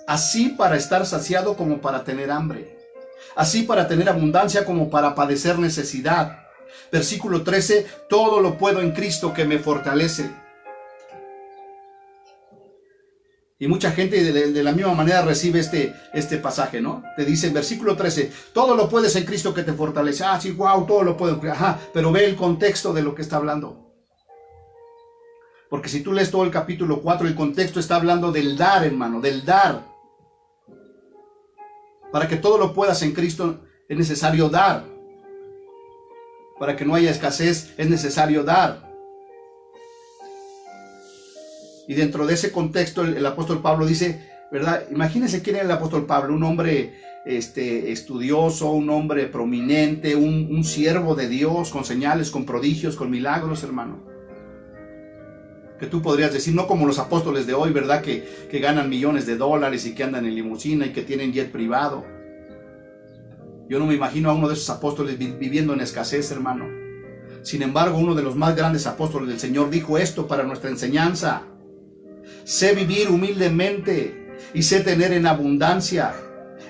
así para estar saciado como para tener hambre, así para tener abundancia como para padecer necesidad. Versículo 13, todo lo puedo en Cristo que me fortalece. Y mucha gente de la misma manera recibe este pasaje, ¿no? Te dice en versículo 13, todo lo puedes en Cristo que te fortalece. Ah, sí, wow, todo lo puedo. Ajá, pero ve el contexto de lo que está hablando. Porque si tú lees todo el capítulo 4, el contexto está hablando del dar, hermano, del dar. Para que todo lo puedas en Cristo es necesario dar. Para que no haya escasez es necesario dar. Y dentro de ese contexto el apóstol Pablo dice, ¿verdad? Imagínense quién era el apóstol Pablo, un hombre estudioso, un hombre prominente, un siervo de Dios, con señales, con prodigios, con milagros, hermano. Que tú podrías decir, no como los apóstoles de hoy, ¿verdad? Que ganan millones de dólares y que andan en limusina y que tienen jet privado. Yo no me imagino a uno de esos apóstoles viviendo en escasez, hermano. Sin embargo, uno de los más grandes apóstoles del Señor dijo esto para nuestra enseñanza: sé vivir humildemente y sé tener en abundancia.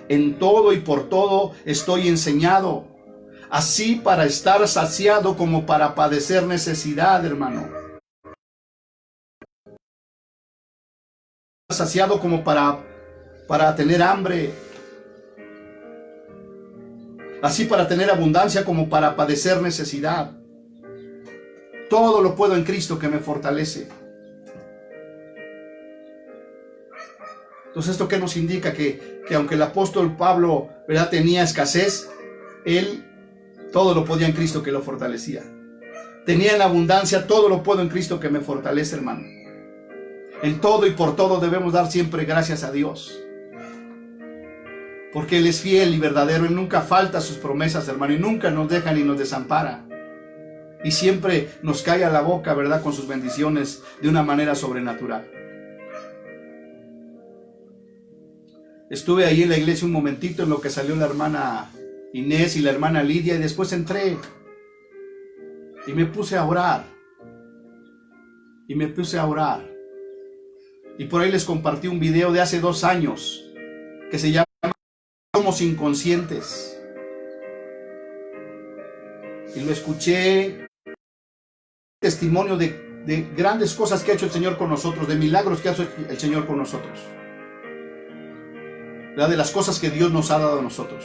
En todo y por todo estoy enseñado, así para estar saciado como para padecer necesidad, hermano. Saciado como para tener hambre. Así para tener abundancia como para padecer necesidad. Todo lo puedo en Cristo que me fortalece. Entonces, ¿esto qué nos indica? Que aunque el apóstol Pablo, ¿verdad?, tenía escasez, él todo lo podía en Cristo que lo fortalecía. Tenía en abundancia, todo lo puedo en Cristo que me fortalece, hermano. En todo y por todo debemos dar siempre gracias a Dios. Porque Él es fiel y verdadero, Él nunca falta a sus promesas, hermano, y nunca nos deja ni nos desampara. Y siempre nos cae a la boca, ¿verdad?, con sus bendiciones de una manera sobrenatural. Estuve ahí en la iglesia un momentito en lo que salió la hermana Inés y la hermana Lidia, y después entré y me puse a orar. Y por ahí les compartí un video de hace 2 años que se llama Somos Inconscientes. Y lo escuché, testimonio de grandes cosas que ha hecho el Señor con nosotros, de milagros que ha hecho el Señor con nosotros. De las cosas que Dios nos ha dado a nosotros.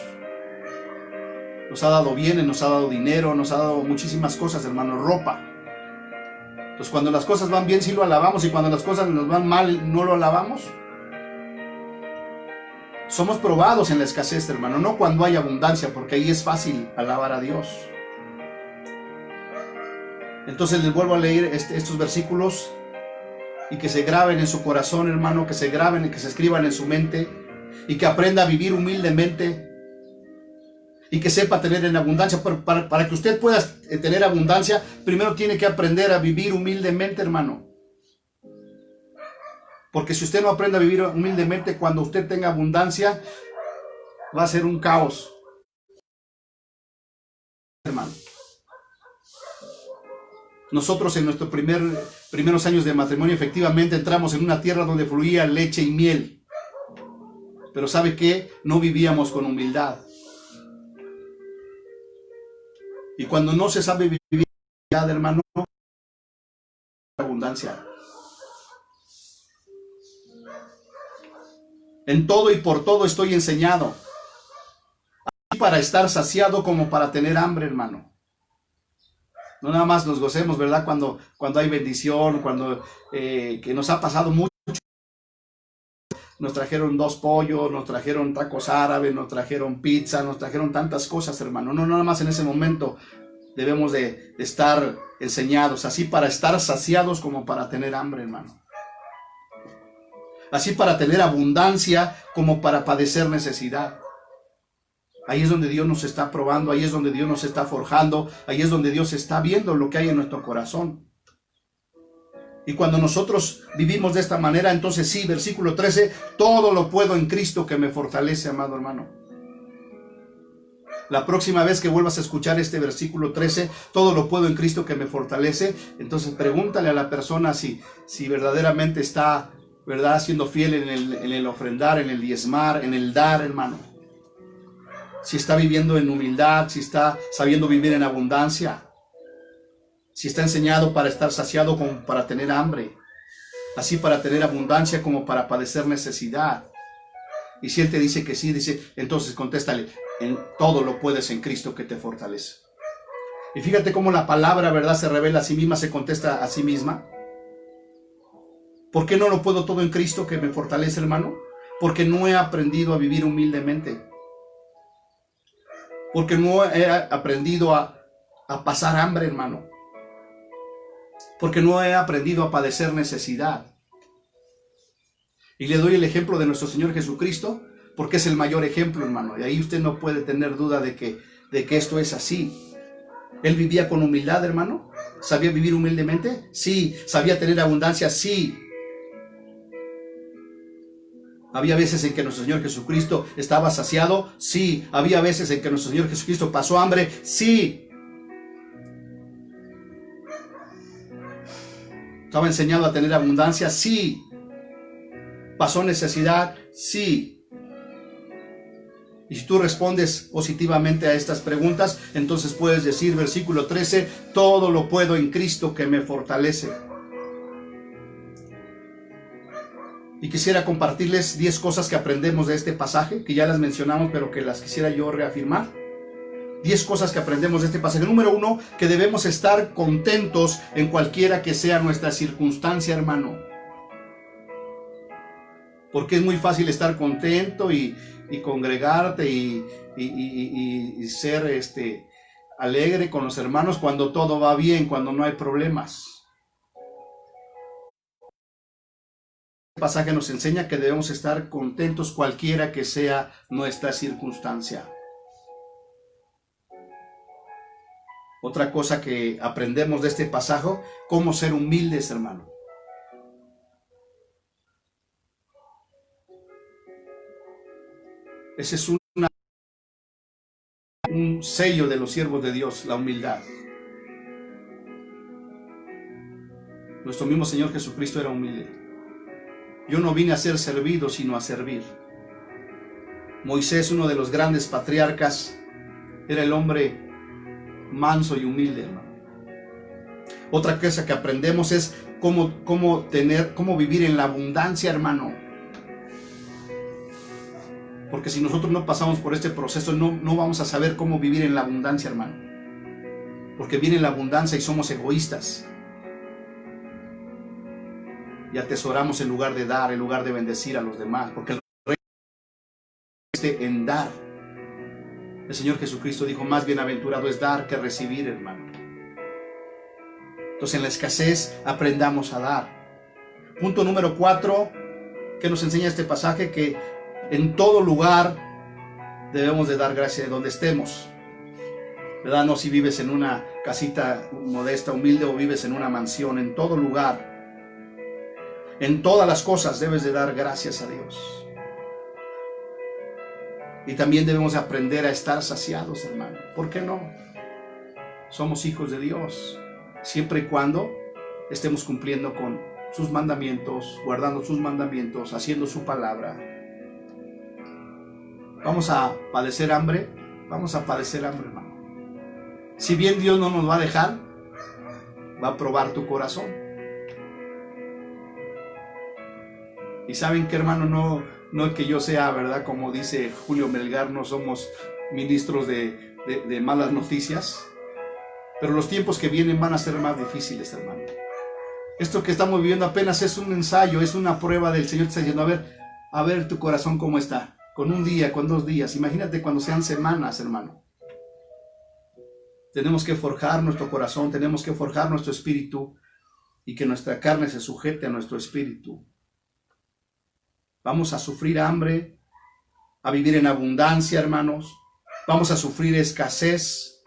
Nos ha dado bienes, nos ha dado dinero, nos ha dado muchísimas cosas, hermano, ropa. Entonces, cuando las cosas van bien, sí lo alabamos, y cuando las cosas nos van mal, no lo alabamos. Somos probados en la escasez, hermano, no cuando hay abundancia, porque ahí es fácil alabar a Dios. Entonces les vuelvo a leer estos versículos, y que se graben en su corazón, hermano, que se graben y que se escriban en su mente, y que aprenda a vivir humildemente y que sepa tener en abundancia. Pero para que usted pueda tener abundancia, primero tiene que aprender a vivir humildemente, hermano. Porque si usted no aprende a vivir humildemente, cuando usted tenga abundancia, va a ser un caos, hermano. Nosotros en nuestros primeros años de matrimonio, efectivamente entramos en una tierra donde fluía leche y miel. Pero ¿sabe qué? No vivíamos con humildad. Y cuando no se sabe vivir con humildad, hermano, abundancia. En todo y por todo estoy enseñado, así para estar saciado como para tener hambre, hermano. No nada más nos gocemos, ¿verdad? Cuando hay bendición, cuando que nos ha pasado mucho. Nos trajeron 2 pollos, nos trajeron tacos árabes, nos trajeron pizza, nos trajeron tantas cosas, hermano. No nada más en ese momento debemos de estar enseñados, así para estar saciados como para tener hambre, hermano. Así para tener abundancia como para padecer necesidad. Ahí es donde Dios nos está probando, ahí es donde Dios nos está forjando, ahí es donde Dios está viendo lo que hay en nuestro corazón. Y cuando nosotros vivimos de esta manera, entonces sí, versículo 13, todo lo puedo en Cristo que me fortalece, amado hermano. La próxima vez que vuelvas a escuchar este versículo 13, todo lo puedo en Cristo que me fortalece, entonces pregúntale a la persona si verdaderamente está, ¿verdad?, siendo fiel en el ofrendar, en el diezmar, en el dar, hermano. Si está viviendo en humildad, si está sabiendo vivir en abundancia. Si está enseñado para estar saciado como para tener hambre, así para tener abundancia como para padecer necesidad. Y si Él te dice que sí, dice, entonces contéstale, en todo lo puedes en Cristo que te fortalece. Y fíjate cómo la palabra, ¿verdad?, se revela a sí misma, se contesta a sí misma. ¿Por qué no lo puedo todo en Cristo que me fortalece, hermano? Porque no he aprendido a vivir humildemente. Porque no he aprendido a pasar hambre, hermano. Porque no he aprendido a padecer necesidad. Y le doy el ejemplo de nuestro Señor Jesucristo, porque es el mayor ejemplo, hermano. Y ahí usted no puede tener duda de que esto es así. Él vivía con humildad, hermano. ¿Sabía vivir humildemente? Sí. ¿Sabía tener abundancia? Sí. ¿Había veces en que nuestro Señor Jesucristo estaba saciado? Sí. ¿Había veces en que nuestro Señor Jesucristo pasó hambre? Sí. ¿Estaba enseñado a tener abundancia? Sí. ¿Pasó necesidad? Sí. Y si tú respondes positivamente a estas preguntas, entonces puedes decir, versículo 13, todo lo puedo en Cristo que me fortalece. Y quisiera compartirles 10 cosas que aprendemos de este pasaje, que ya las mencionamos, pero que las quisiera yo reafirmar. 10 cosas que aprendemos de este pasaje. Número 1, que debemos estar contentos en cualquiera que sea nuestra circunstancia, hermano. Porque es muy fácil estar contento y congregarte y ser alegre con los hermanos cuando todo va bien, cuando no hay problemas. Este pasaje nos enseña que debemos estar contentos cualquiera que sea nuestra circunstancia. Otra cosa que aprendemos de este pasaje, cómo ser humildes, hermano. Ese es un sello de los siervos de Dios, la humildad. Nuestro mismo Señor Jesucristo era humilde. Yo no vine a ser servido, sino a servir. Moisés, uno de los grandes patriarcas, era el hombre manso y humilde, hermano. Otra cosa que aprendemos es cómo vivir en la abundancia, hermano. Porque si nosotros no pasamos por este proceso, no vamos a saber cómo vivir en la abundancia, hermano. Porque viene la abundancia y somos egoístas. Y atesoramos en lugar de dar, en lugar de bendecir a los demás. Porque el rey en dar. El Señor Jesucristo dijo, más bienaventurado es dar que recibir, hermano. Entonces en la escasez aprendamos a dar. Punto número 4, que nos enseña este pasaje, que en todo lugar debemos de dar gracias de donde estemos. ¿Verdad? No si vives en una casita modesta, humilde, o vives en una mansión. En todo lugar, en todas las cosas debes de dar gracias a Dios. Y también debemos aprender a estar saciados, hermano. ¿Por qué no? Somos hijos de Dios, siempre y cuando estemos cumpliendo con sus mandamientos, guardando sus mandamientos, haciendo su palabra. ¿Vamos a padecer hambre? Vamos a padecer hambre, hermano. Si bien Dios no nos va a dejar, va a probar tu corazón. Y saben que, hermano, no es que yo sea, ¿verdad? Como dice Julio Melgar, no somos ministros de malas noticias, pero los tiempos que vienen van a ser más difíciles, hermano. Esto que estamos viviendo apenas es un ensayo, es una prueba del Señor. Te está diciendo, a ver tu corazón cómo está, con un día, con 2 días. Imagínate cuando sean semanas, hermano. Tenemos que forjar nuestro corazón, tenemos que forjar nuestro espíritu y que nuestra carne se sujete a nuestro espíritu. Vamos a sufrir hambre, a vivir en abundancia, hermanos. Vamos a sufrir escasez,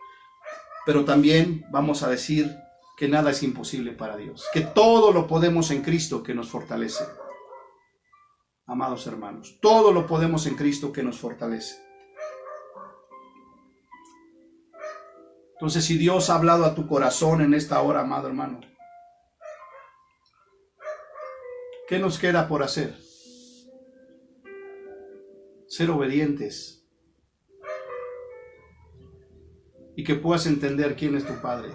pero también vamos a decir que nada es imposible para Dios, que todo lo podemos en Cristo que nos fortalece. Amados hermanos, todo lo podemos en Cristo que nos fortalece. Entonces, si Dios ha hablado a tu corazón en esta hora, amado hermano, ¿qué nos queda por hacer? Ser obedientes y que puedas entender quién es tu Padre.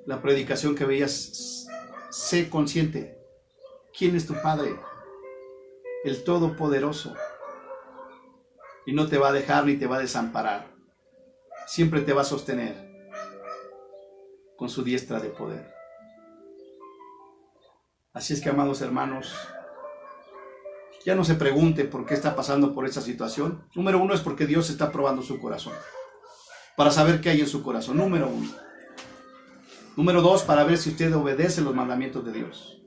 La predicación que veías, sé consciente. ¿Quién es tu Padre? El Todopoderoso. Y no te va a dejar ni te va a desamparar. Siempre te va a sostener con su diestra de poder. Así es que, amados hermanos, ya no se pregunte por qué está pasando por esta situación. Número 1 es porque Dios está probando su corazón. Para saber qué hay en su corazón. Número 1. Número 2, para ver si usted obedece los mandamientos de Dios.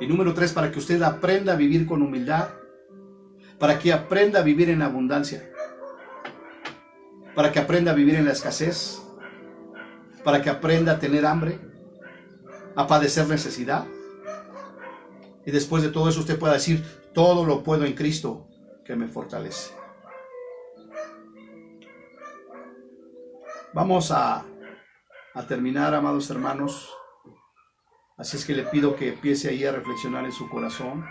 Y número 3, para que usted aprenda a vivir con humildad. Para que aprenda a vivir en abundancia. Para que aprenda a vivir en la escasez. Para que aprenda a tener hambre. A padecer necesidad. Y después de todo eso usted pueda decir, todo lo puedo en Cristo que me fortalece. Vamos a terminar, amados hermanos. Así es que le pido que empiece ahí a reflexionar en su corazón.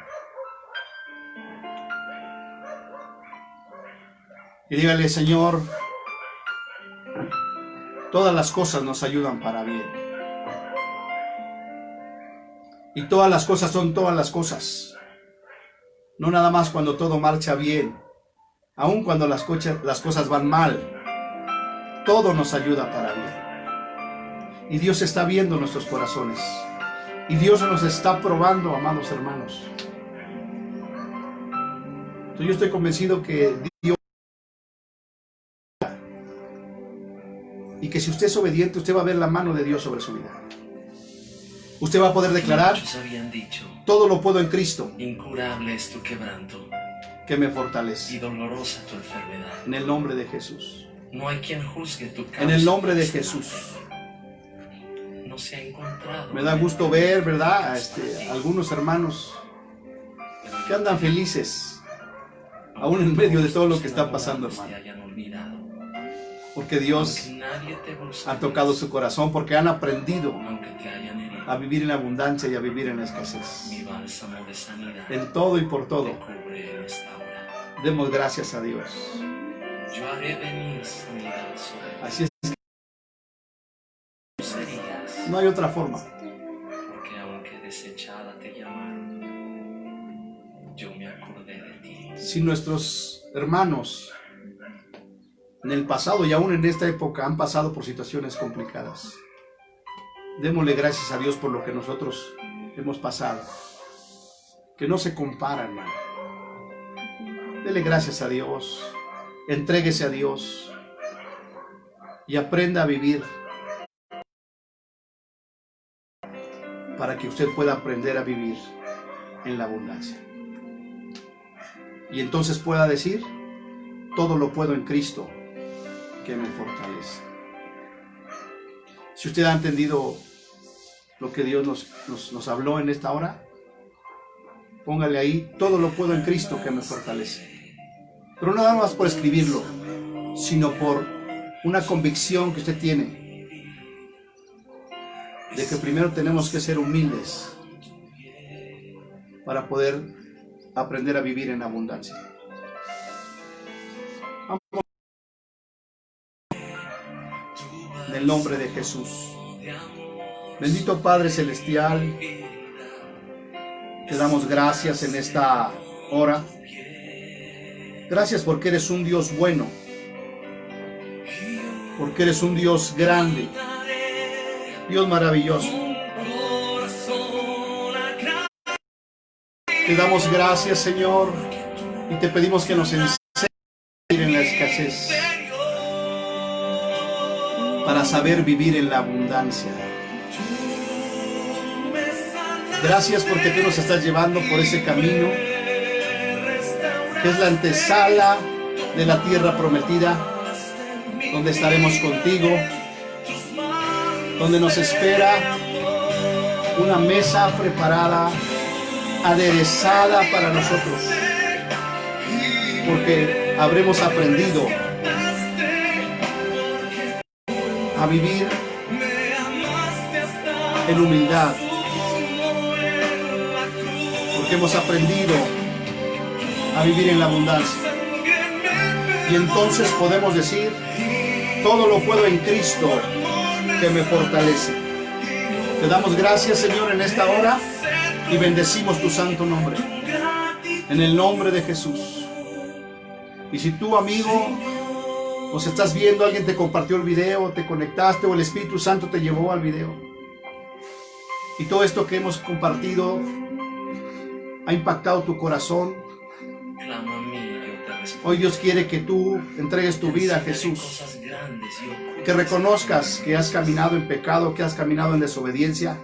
Y dígale, Señor, todas las cosas nos ayudan para bien. Y todas las cosas son todas las cosas. No nada más cuando todo marcha bien. Aun cuando las cosas van mal. Todo nos ayuda para bien. Y Dios está viendo nuestros corazones. Y Dios nos está probando, amados hermanos. Entonces yo estoy convencido que Dios... Y que si usted es obediente, usted va a ver la mano de Dios sobre su vida. Usted va a poder declarar, habían dicho, todo lo puedo en Cristo, incurable es tu quebranto, que me fortalece. y dolorosa tu enfermedad. En el nombre de Jesús. No hay quien juzgue tu causa. En el nombre de Jesús. No se ha encontrado. Me da gusto ver, ¿verdad? Algunos hermanos que andan felices, aún en medio de todo lo que está pasando, hermano. Porque Dios ha tocado su corazón, porque han aprendido a vivir en abundancia y a vivir en escasez. En todo y por todo. Demos gracias a Dios. Así es que no hay otra forma. Porque aunque desechada te llamaron, yo me acordé de ti. Si nuestros hermanos en el pasado y aún en esta época han pasado por situaciones complicadas, démosle gracias a Dios por lo que nosotros hemos pasado. Que no se compara, hermano. Dele gracias a Dios. Entréguese a Dios. Y aprenda a vivir. Para que usted pueda aprender a vivir en la abundancia. Y entonces pueda decir, todo lo puedo en Cristo que me fortalece. Si usted ha entendido lo que Dios nos habló en esta hora, póngale ahí, todo lo puedo en Cristo que me fortalece. Pero no nada más por escribirlo, sino por una convicción que usted tiene de que primero tenemos que ser humildes para poder aprender a vivir en abundancia. Vamos. En el nombre de Jesús. Bendito Padre Celestial, te damos gracias en esta hora. Gracias porque eres un Dios bueno, porque eres un Dios grande, Dios maravilloso. Te damos gracias, Señor, y te pedimos que nos enseñes a vivir en la escasez, para saber vivir en la abundancia. Gracias porque tú nos estás llevando por ese camino que es la antesala de la tierra prometida, donde estaremos contigo, donde nos espera una mesa preparada, aderezada para nosotros, porque habremos aprendido a vivir en humildad, porque hemos aprendido a vivir en la abundancia, y entonces podemos decir: todo lo puedo en Cristo que me fortalece. Te damos gracias, Señor, en esta hora, y bendecimos tu santo nombre, en el nombre de Jesús. Y si tú, amigo, nos estás viendo, alguien te compartió el video, te conectaste, o el Espíritu Santo te llevó al video, y todo esto que hemos compartido ha impactado tu corazón, hoy Dios quiere que tú entregues tu vida a Jesús, que reconozcas que has caminado en pecado, que has caminado en desobediencia,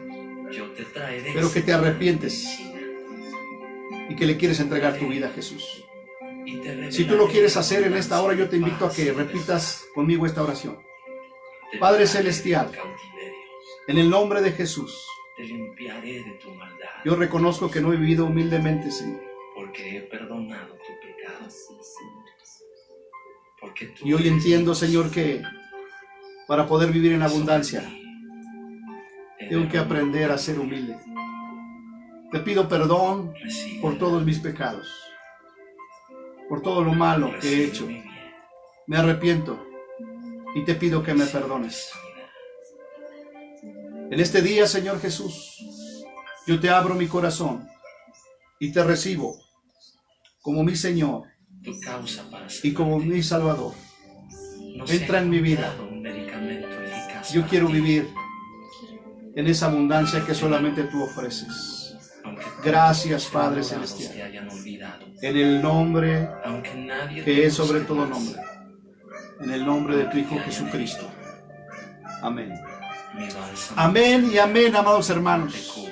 pero que te arrepientes y que le quieres entregar tu vida a Jesús. Si tú lo quieres hacer en esta hora, yo te invito a que repitas conmigo esta oración. Padre Celestial, en el nombre de Jesús, yo reconozco que no he vivido humildemente, Señor, porque he perdonado tu pecado. Y hoy entiendo, Señor, que para poder vivir en abundancia tengo que aprender a ser humilde. Te pido perdón por todos mis pecados, por todo lo malo que he hecho. Me arrepiento y te pido que me perdones. En este día, Señor Jesús, yo te abro mi corazón y te recibo como mi Señor y como mi Salvador. Entra en mi vida. Yo quiero vivir en esa abundancia que solamente tú ofreces. Gracias, Padre Celestial, en el nombre que es sobre todo nombre, en el nombre de tu Hijo Jesucristo. Amén. Amén y amén, amados hermanos.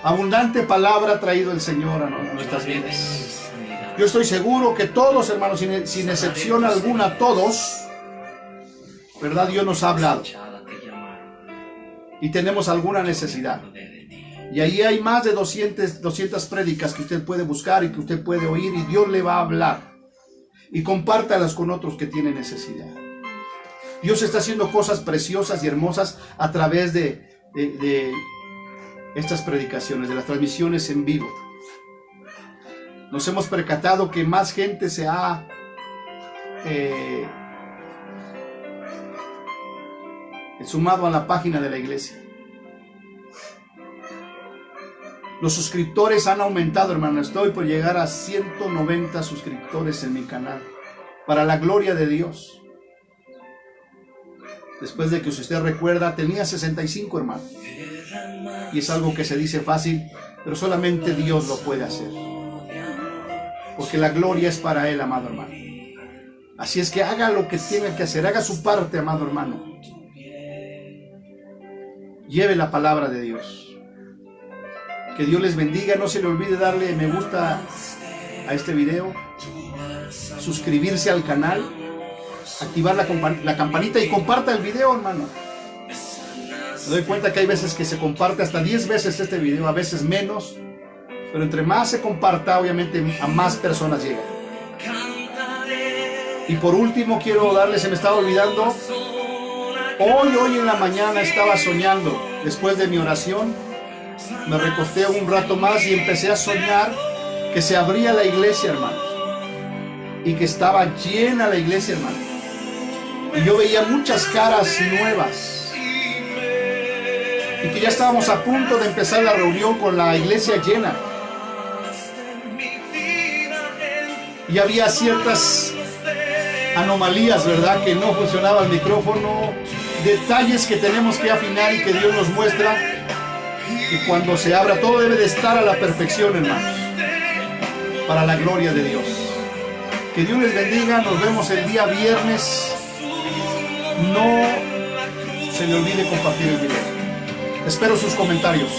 Abundante palabra ha traído el Señor a nuestras vidas. Yo estoy seguro que todos, hermanos, sin excepción alguna, todos, ¿verdad? Dios nos ha hablado y tenemos alguna necesidad. Y ahí hay más de 200 prédicas que usted puede buscar y que usted puede oír, y Dios le va a hablar. Y compártalas con otros que tienen necesidad. Dios está haciendo cosas preciosas y hermosas a través de estas predicaciones, de las transmisiones en vivo. Nos hemos percatado que más gente se ha sumado a la página de la iglesia. Los suscriptores han aumentado, hermano. Estoy por llegar a 190 suscriptores en mi canal, para la gloria de Dios. Después de que, si usted recuerda, tenía 65, hermano. Y es algo que se dice fácil, pero solamente Dios lo puede hacer, porque la gloria es para Él, amado hermano. Así es que haga lo que tenga que hacer, haga su parte, amado hermano. Lleve la palabra de Dios. Que Dios les bendiga. No se le olvide darle me gusta a este video, suscribirse al canal, activar la campanita y comparta el video, hermano. Me doy cuenta que hay veces que se comparte hasta 10 veces este video, a veces menos, pero entre más se comparta, obviamente a más personas llega. Y por último quiero darle, se me estaba olvidando, hoy en la mañana estaba soñando, después de mi oración, me recosté un rato más y empecé a soñar que se abría la iglesia, hermanos, y que estaba llena la iglesia, hermanos, y yo veía muchas caras nuevas. y que ya estábamos a punto de empezar la reunión con la iglesia llena. Y había ciertas anomalías, ¿verdad? Que no funcionaba el micrófono, detalles que tenemos que afinar y que Dios nos muestra. Y cuando se abra, todo debe de estar a la perfección, hermanos, para la gloria de Dios. Que Dios les bendiga. Nos vemos el día viernes. No se le olvide compartir el video. Espero sus comentarios.